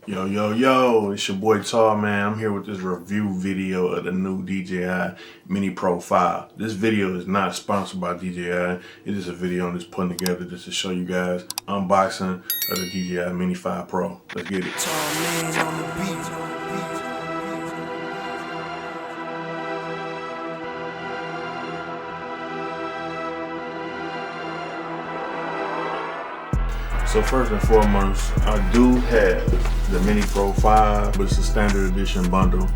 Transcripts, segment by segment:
Yo, it's your boy Tall Man. I'm here with this review video of the new DJI Mini Pro 5. This video is not sponsored by DJI. It is a video I'm just putting together just to show you guys unboxing of the DJI Mini 5 Pro. Let's get it. Tall Man on the beat. So first and foremost, I do have the Mini Pro 5, but it's a standard edition bundle.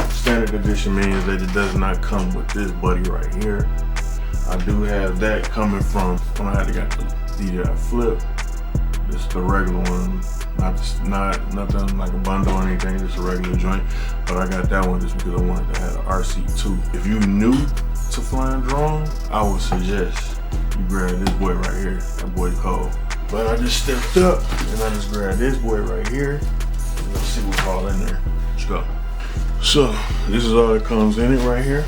Standard edition means that it does not come with this buddy right here. I do have that coming from when I got the DJI Flip. This is the regular one, not nothing like a bundle or anything, just a regular joint. But I got that one just because I wanted to have an RC2. If you're new to flying drone, I would suggest you grab this boy right here. That boy cold. But I just stepped up and I just grabbed this boy right here. Let's see what's all in there. Let's go. So this is all that comes in it right here.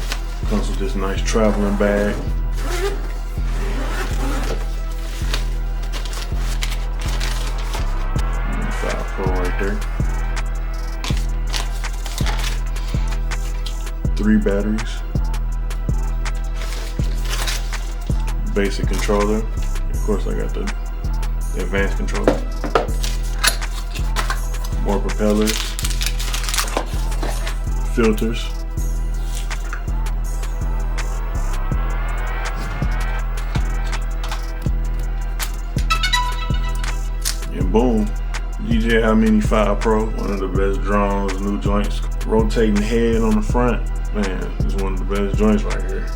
Comes with this nice traveling bag. 5 Pro right there. 3 batteries. Basic controller. Of course I got the advanced controller, more propellers, filters, and boom, DJI Mini 5 Pro, one of the best drones, new joints. Rotating head on the front, man, this is one of the best joints right here.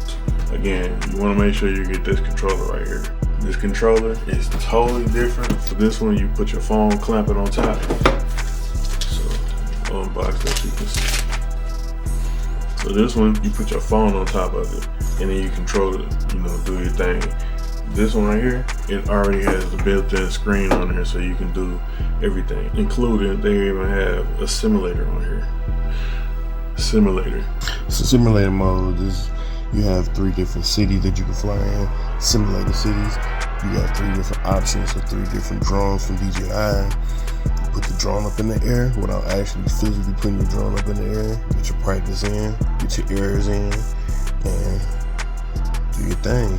Again, you want to make sure you get this controller right here. This controller is totally different. For this one, you put your phone, clamp it on top. So, unbox that you can see. So this one, you put your phone on top of it, and then you control it, do your thing. This one right here, it already has the built-in screen on there, so you can do everything. Including, they even have a simulator on here. Simulator. So simulator mode is, you have 3 different cities that you can fly in, simulated cities. You got 3 different options of 3 different drones from DJI. You put the drone up in the air without actually physically putting your drone up in the air. Get your practice in, get your errors in, and do your thing.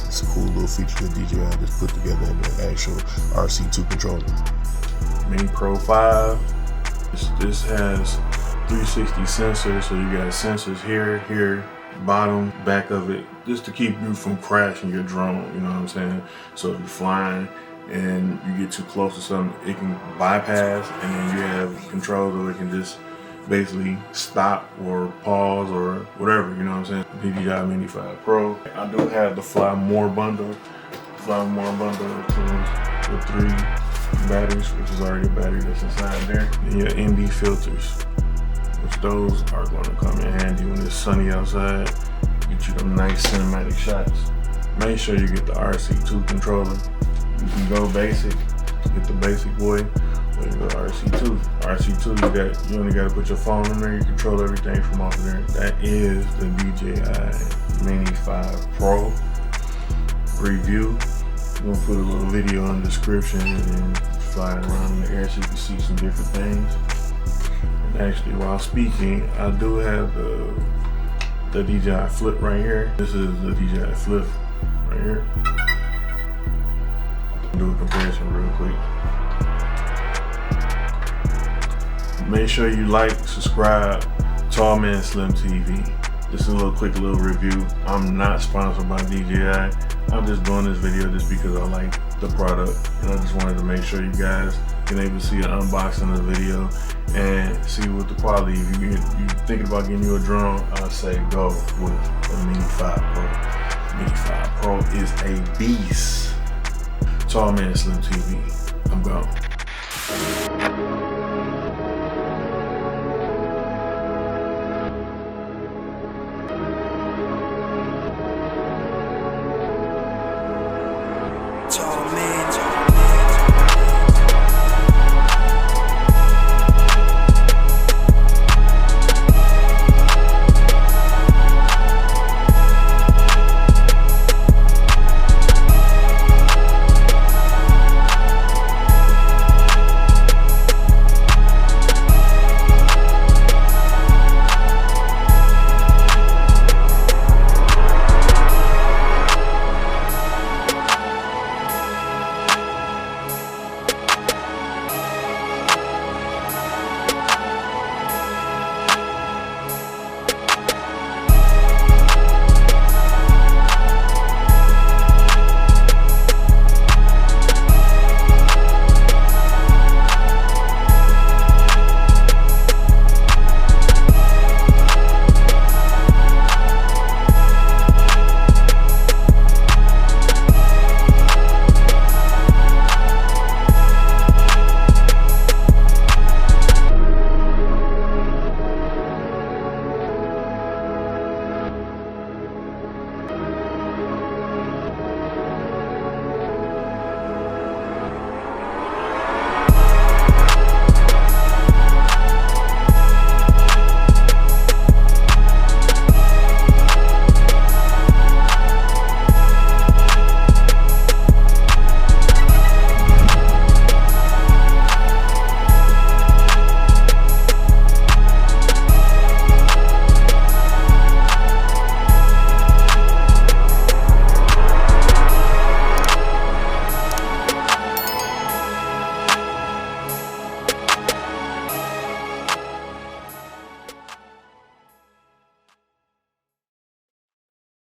It's a cool little feature that DJI just put together in the actual RC2 controller. Mini Pro 5. This has 360 sensors, so you got sensors here, bottom, back of it, just to keep you from crashing your drone, you know what I'm saying? So if you're flying and you get too close to something, it can bypass, and then you have control so it can just basically stop or pause or whatever, you know what I'm saying? DJI Mini 5 Pro. I do have the Fly More bundle. Fly More bundle comes with 3 batteries, which is already a battery that's inside there. And your ND filters, which those are going to come in handy when it's sunny outside. Get you them nice cinematic shots. Make sure you get the RC2 controller. You can go basic, get the basic boy, or you go RC2. RC2, you only got to put your phone in there. You control everything from off of there. That is the DJI Mini 5 Pro review. I'm gonna put a little video in the description and then fly it around in the air so you can see some different things. Actually, while speaking, I do have the DJI Flip right here. This is the DJI Flip right here. I'll do a comparison real quick. Make sure you like, subscribe, TallManSlimTV. This is a quick little review. I'm not sponsored by DJI. I'm just doing this video just because I like the product, and I just wanted to make sure you guys can able to see an unboxing of the video and see what the quality. If you're thinking about getting you a drone, I say go with the Mini 5 Pro. Mini 5 Pro is a beast. TallManSlimTV. I'm gone.